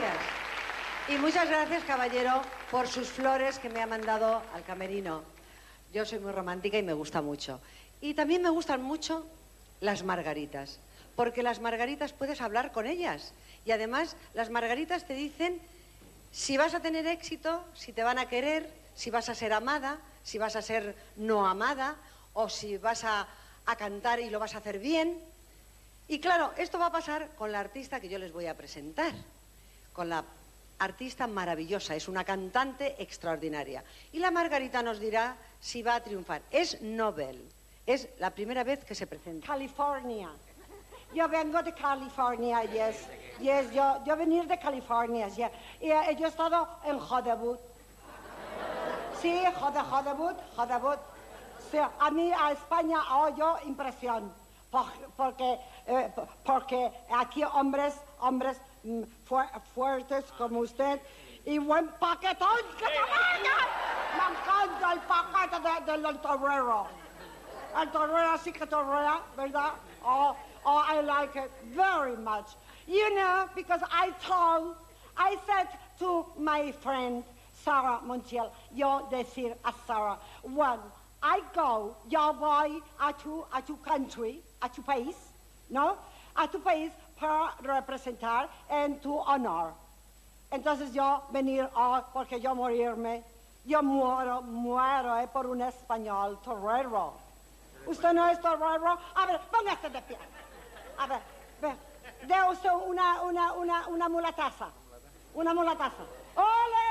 gracias. Y muchas gracias, caballero, por sus flores que me ha mandado al camerino. Yo soy muy romántica y me gusta mucho. Y también me gustan mucho las margaritas, porque las margaritas puedes hablar con ellas. Y además, las margaritas te dicen si vas a tener éxito, si te van a querer, si vas a ser amada, si vas a ser no amada, o si vas a cantar y lo vas a hacer bien. Y claro, esto va a pasar con la artista que yo les voy a presentar, con la artista maravillosa, es una cantante extraordinaria. Y la Margarita nos dirá si va a triunfar. Es Nobel, es la primera vez que se presenta. California. Yo vengo de California, yes. Yes, yo venir de California, yeah. Y yo he estado en Hollywood. Sí, Hollywood. Sí, a mí, a España, yo impresión. Porque aquí hombres fuertes como usted y buen paquetón que vaya. Me encanta el paquete del torero. El torero sí que torrea, ¿verdad? Oh, I like it very much. You know, because I said to my friend Sarah Montiel, yo decir a Sarah, when yo voy a tu country, a tu país, ¿no? A tu país para representar en tu honor. Entonces yo venir, porque yo morirme, yo muero por un español torero. ¿Usted no es torero? A ver, póngase de pie. A ver, dé usted una mulataza. Una mulataza. ¡Ole!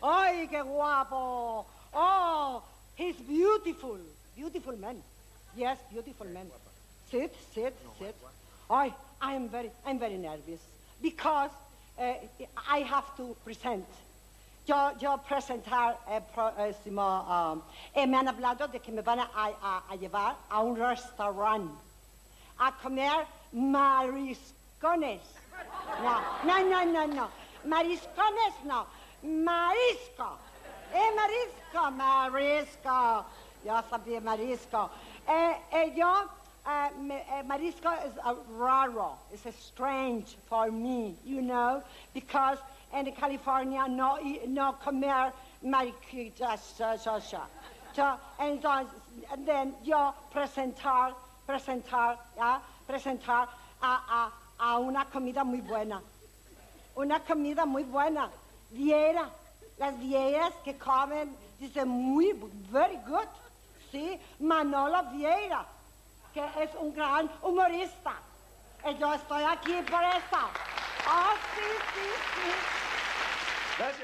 ¡Ay, qué guapo! Oh, he's beautiful. Beautiful man. Yes, beautiful man. Sit. I'm very nervous because I have to present. Yo presentar me han hablado de que me van a llevar a un restaurante a comer mariscones. No. Mariscones no. Marisco. Marisco. Yo sabía marisco. Marisco is raro. It's strange for me, you know, because in California no comer mariquitas. Entonces, then yo presentar a una comida muy buena. Una comida muy buena. Las vieras que comen, dicen very good. Sí, Manolo Vieira, que es un gran humorista. Y yo estoy aquí por eso. Oh, sí. Gracias.